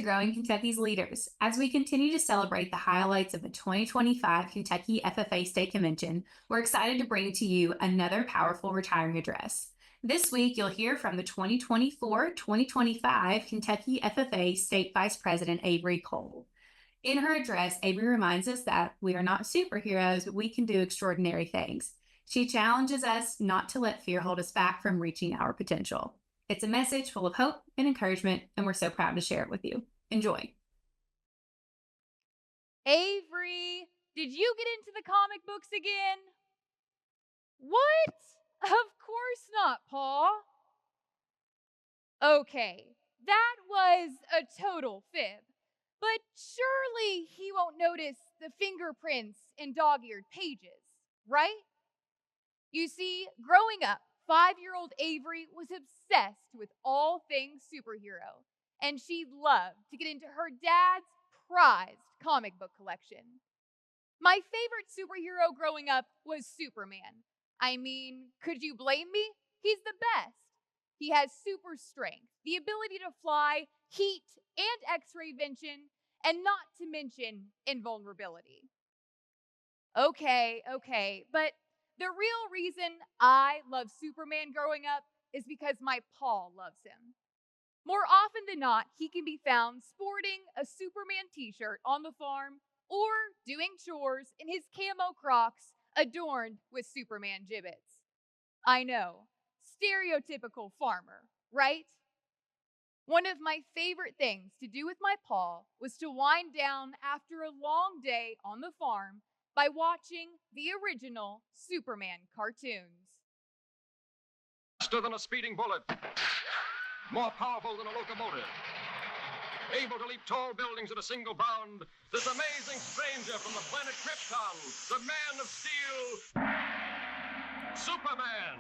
growing Kentucky's leaders. As we continue to celebrate the highlights of the 2025 Kentucky FFA State Convention, we're excited to bring to you another powerful retiring address. This week, you'll hear from the 2024-2025 Kentucky FFA State Vice President, Avery Cole. In her address, Avery reminds us that we are not superheroes, but we can do extraordinary things. She challenges us not to let fear hold us back from reaching our potential. It's a message full of hope and encouragement, and we're so proud to share it with you. Enjoy. Avery, did you get into the comic books again? What? Of course not, Paul. Okay, that was a total fib. But surely he won't notice the fingerprints in dog-eared pages, right? You see, growing up, 5-year-old Avery was obsessed with all things superhero, and she loved to get into her dad's prized comic book collection. My favorite superhero growing up was Superman. I mean, could you blame me? He's the best. He has super strength, the ability to fly, heat, and X-ray vision, and not to mention invulnerability. Okay, but the real reason I love Superman growing up is because my Paul loves him. More often than not, he can be found sporting a Superman t-shirt on the farm or doing chores in his camo Crocs adorned with Superman gibbets. I know, stereotypical farmer, right? One of my favorite things to do with my Paul was to wind down after a long day on the farm by watching the original Superman cartoons. Faster than a speeding bullet, more powerful than a locomotive, able to leap tall buildings at a single bound, this amazing stranger from the planet Krypton, the Man of Steel, Superman.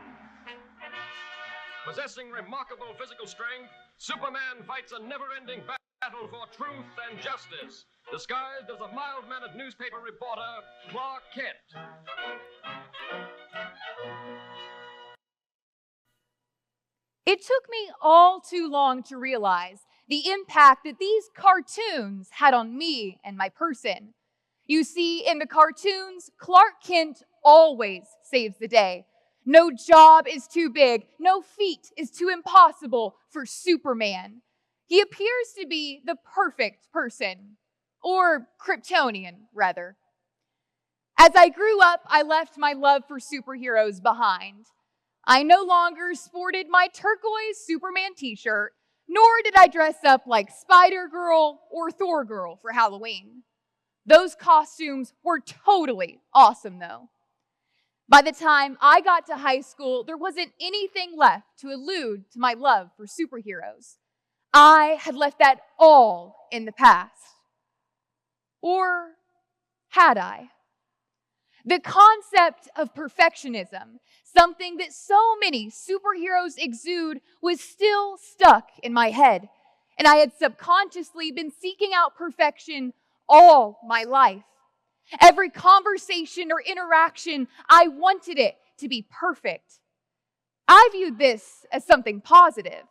Possessing remarkable physical strength, Superman fights a never-ending battle for truth and justice, disguised as a mild-mannered newspaper reporter, Clark Kent. It took me all too long to realize the impact that these cartoons had on me and my person. You see, in the cartoons, Clark Kent always saves the day. No job is too big, no feat is too impossible for Superman. He appears to be the perfect person, or Kryptonian, rather. As I grew up, I left my love for superheroes behind. I no longer sported my turquoise Superman t-shirt, nor did I dress up like Spider-Girl or Thor-Girl for Halloween. Those costumes were totally awesome, though. By the time I got to high school, there wasn't anything left to allude to my love for superheroes. I had left that all in the past. Or had I? The concept of perfectionism, something that so many superheroes exude, was still stuck in my head, and I had subconsciously been seeking out perfection all my life. Every conversation or interaction, I wanted it to be perfect. I viewed this as something positive.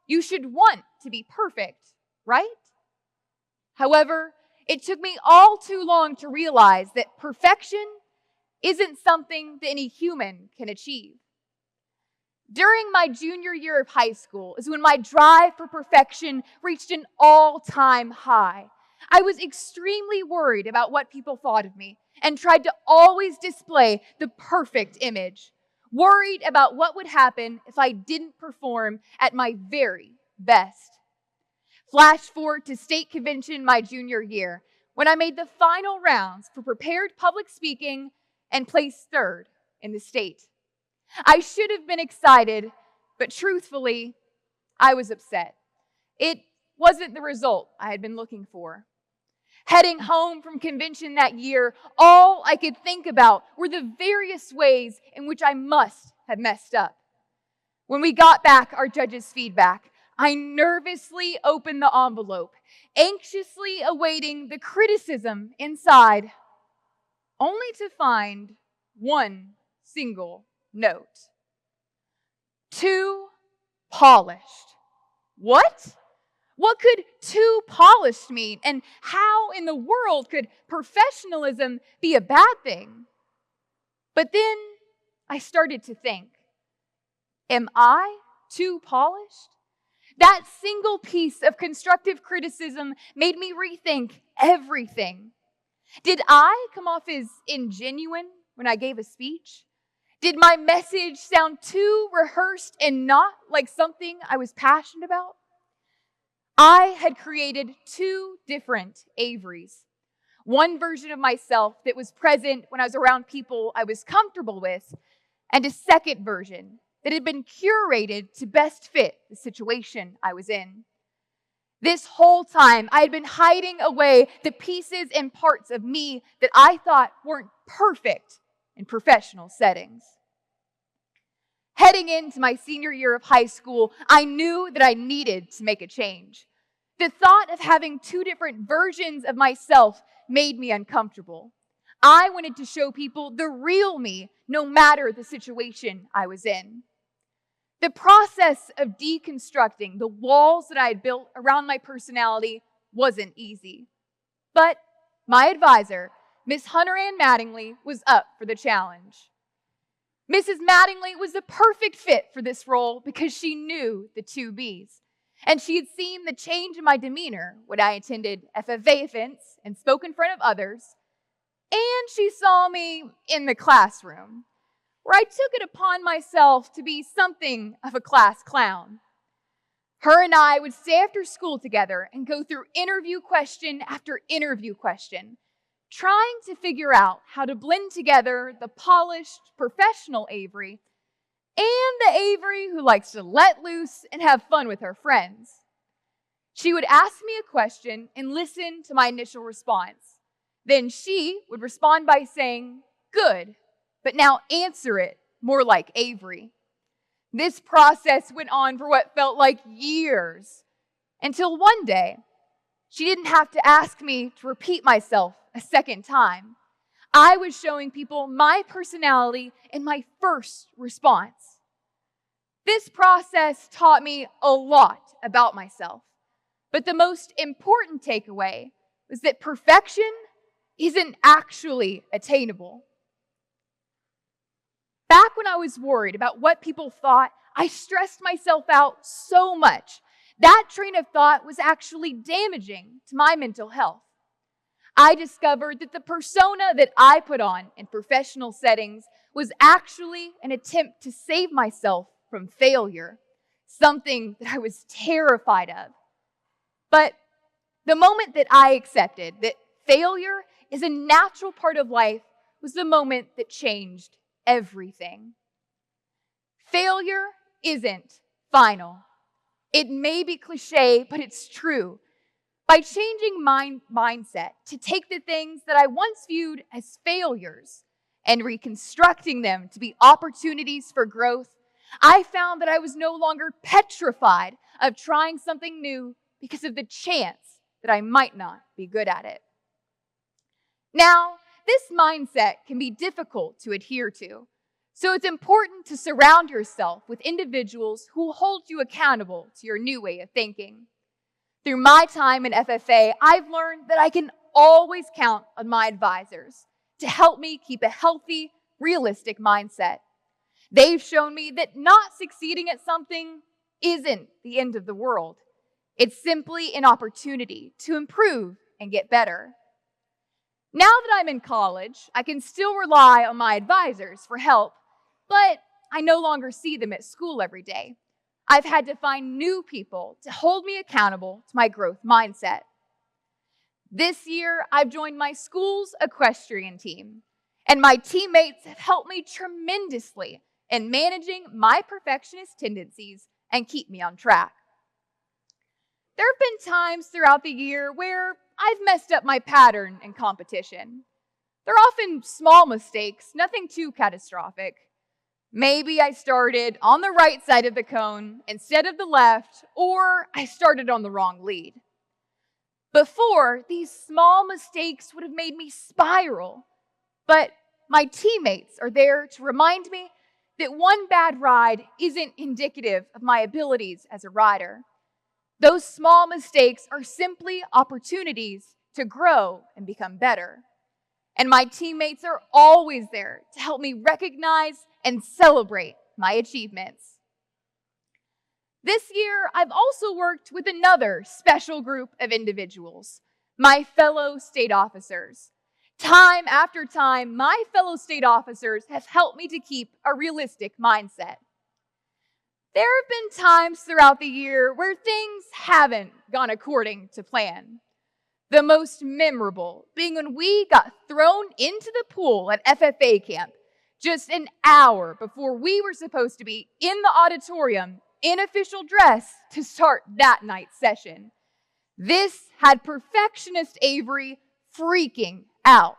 You should want to be perfect, right? However, it took me all too long to realize that perfection isn't something that any human can achieve. During my junior year of high school is when my drive for perfection reached an all-time high. I was extremely worried about what people thought of me and tried to always display the perfect image, worried about what would happen if I didn't perform at my very best. Flash forward to state convention my junior year, when I made the final rounds for prepared public speaking and placed third in the state. I should have been excited, but truthfully, I was upset. It wasn't the result I had been looking for. Heading home from convention that year, all I could think about were the various ways in which I must have messed up. When we got back our judges' feedback, I nervously opened the envelope, anxiously awaiting the criticism inside, only to find one single note. Too polished. What? What could too polished mean? And how in the world could professionalism be a bad thing? But then I started to think, am I too polished? That single piece of constructive criticism made me rethink everything. Did I come off as ingenuine when I gave a speech? Did my message sound too rehearsed and not like something I was passionate about? I had created two different Averys. One version of myself that was present when I was around people I was comfortable with, and a second version that had been curated to best fit the situation I was in. This whole time, I had been hiding away the pieces and parts of me that I thought weren't perfect in professional settings. Heading into my senior year of high school, I knew that I needed to make a change. The thought of having two different versions of myself made me uncomfortable. I wanted to show people the real me, no matter the situation I was in. The process of deconstructing the walls that I had built around my personality wasn't easy. But my advisor, Miss Hunter Ann Mattingly, was up for the challenge. Mrs. Mattingly was the perfect fit for this role because she knew the two Bs. And she had seen the change in my demeanor when I attended FFA events and spoke in front of others. And she saw me in the classroom, where I took it upon myself to be something of a class clown. Her and I would stay after school together and go through interview question after interview question, trying to figure out how to blend together the polished, professional Avery and the Avery who likes to let loose and have fun with her friends. She would ask me a question and listen to my initial response. Then she would respond by saying, "Good, but now answer it more like Avery." This process went on for what felt like years, until one day, she didn't have to ask me to repeat myself a second time. I was showing people my personality in my first response. This process taught me a lot about myself, but the most important takeaway was that perfection isn't actually attainable. Back when I was worried about what people thought, I stressed myself out so much. That train of thought was actually damaging to my mental health. I discovered that the persona that I put on in professional settings was actually an attempt to save myself from failure, something that I was terrified of. But the moment that I accepted that failure is a natural part of life was the moment that changed everything. Failure isn't final. It may be cliche, but it's true. By changing my mindset to take the things that I once viewed as failures and reconstructing them to be opportunities for growth, I found that I was no longer petrified of trying something new because of the chance that I might not be good at it. Now, this mindset can be difficult to adhere to, so it's important to surround yourself with individuals who hold you accountable to your new way of thinking. Through my time in FFA, I've learned that I can always count on my advisors to help me keep a healthy, realistic mindset. They've shown me that not succeeding at something isn't the end of the world. It's simply an opportunity to improve and get better. Now that I'm in college, I can still rely on my advisors for help, but I no longer see them at school every day. I've had to find new people to hold me accountable to my growth mindset. This year, I've joined my school's equestrian team, and my teammates have helped me tremendously in managing my perfectionist tendencies and keep me on track. There have been times throughout the year where I've messed up my pattern in competition. They're often small mistakes, nothing too catastrophic. Maybe I started on the right side of the cone instead of the left, or I started on the wrong lead. Before, these small mistakes would have made me spiral, but my teammates are there to remind me that one bad ride isn't indicative of my abilities as a rider. Those small mistakes are simply opportunities to grow and become better. And my teammates are always there to help me recognize and celebrate my achievements. This year, I've also worked with another special group of individuals, my fellow state officers. Time after time, my fellow state officers have helped me to keep a realistic mindset. There have been times throughout the year where things haven't gone according to plan. The most memorable being when we got thrown into the pool at FFA camp just an hour before we were supposed to be in the auditorium in official dress to start that night's session. This had perfectionist Avery freaking out.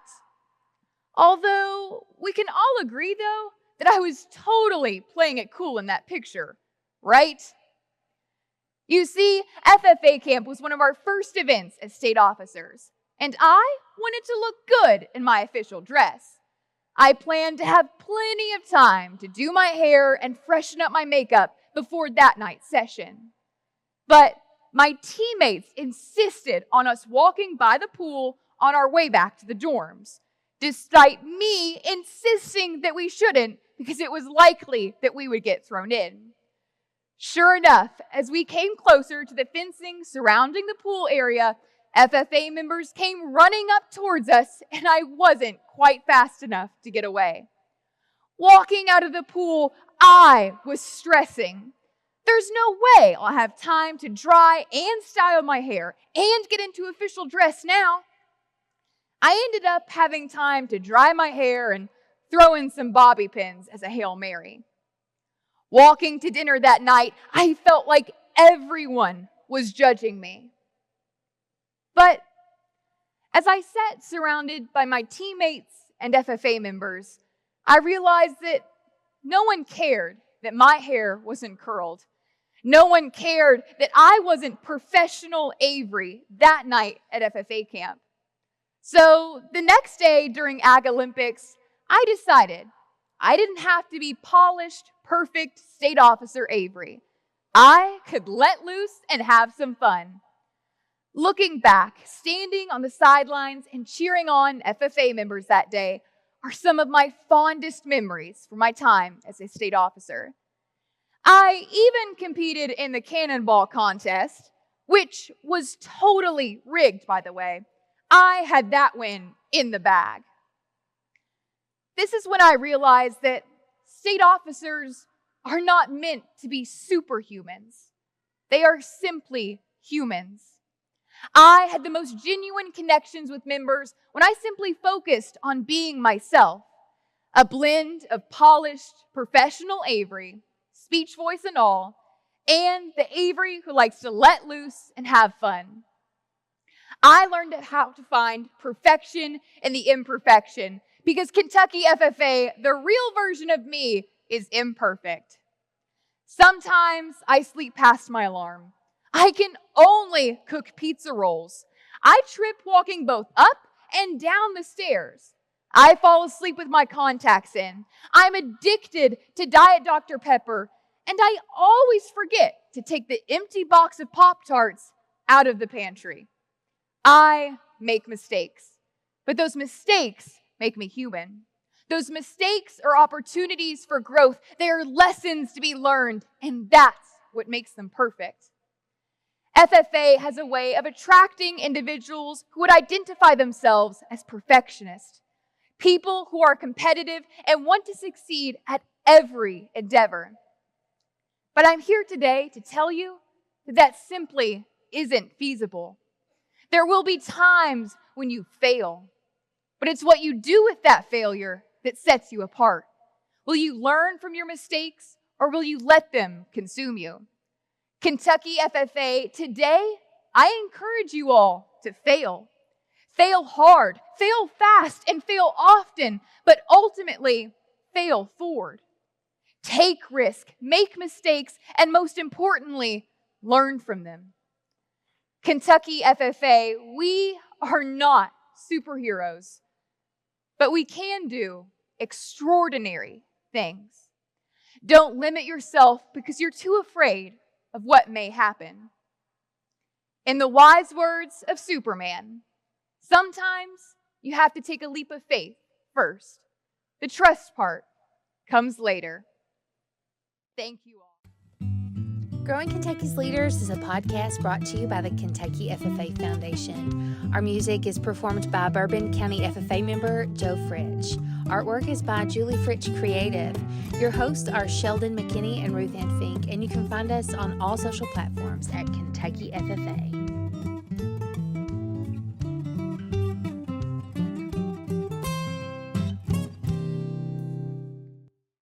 Although we can all agree, though, that I was totally playing it cool in that picture, right? You see, FFA camp was one of our first events as state officers, and I wanted to look good in my official dress. I planned to have plenty of time to do my hair and freshen up my makeup before that night's session. But my teammates insisted on us walking by the pool on our way back to the dorms, despite me insisting that we shouldn't because it was likely that we would get thrown in. Sure enough, as we came closer to the fencing surrounding the pool area, FFA members came running up towards us, and I wasn't quite fast enough to get away. Walking out of the pool, I was stressing. There's no way I'll have time to dry and style my hair and get into official dress now. I ended up having time to dry my hair and throw in some bobby pins as a Hail Mary. Walking to dinner that night, I felt like everyone was judging me. But as I sat surrounded by my teammates and FFA members, I realized that no one cared that my hair wasn't curled. No one cared that I wasn't professional Avery that night at FFA camp. So the next day during Ag Olympics, I decided I didn't have to be polished, perfect state officer Avery. I could let loose and have some fun. Looking back, standing on the sidelines and cheering on FFA members that day are some of my fondest memories from my time as a state officer. I even competed in the cannonball contest, which was totally rigged, by the way. I had that win in the bag. This is when I realized that state officers are not meant to be superhumans. They are simply humans. I had the most genuine connections with members when I simply focused on being myself, a blend of polished, professional Avery, speech, voice, and all, and the Avery who likes to let loose and have fun. I learned how to find perfection in the imperfection because Kentucky FFA, the real version of me, is imperfect. Sometimes I sleep past my alarm. I can only cook pizza rolls. I trip walking both up and down the stairs. I fall asleep with my contacts in. I'm addicted to Diet Dr. Pepper, and I always forget to take the empty box of Pop-Tarts out of the pantry. I make mistakes, but those mistakes make me human. Those mistakes are opportunities for growth. They are lessons to be learned, and that's what makes them perfect. FFA has a way of attracting individuals who would identify themselves as perfectionists, people who are competitive and want to succeed at every endeavor. But I'm here today to tell you that that simply isn't feasible. There will be times when you fail, but it's what you do with that failure that sets you apart. Will you learn from your mistakes, or will you let them consume you? Kentucky FFA, today, I encourage you all to fail. Fail hard, fail fast, and fail often, but ultimately, fail forward. Take risk, make mistakes, and most importantly, learn from them. Kentucky FFA, we are not superheroes, but we can do extraordinary things. Don't limit yourself because you're too afraid of what may happen. In the wise words of Superman, sometimes you have to take a leap of faith first. The trust part comes later. Thank you all. Growing Kentucky's Leaders is a podcast brought to you by the Kentucky FFA Foundation. Our music is performed by Bourbon County FFA member Joe Fritch. Artwork is by Julie Fritch Creative. Your hosts are Sheldon McKinney and Ruth Ann Fink, and you can find us on all social platforms at Kentucky FFA.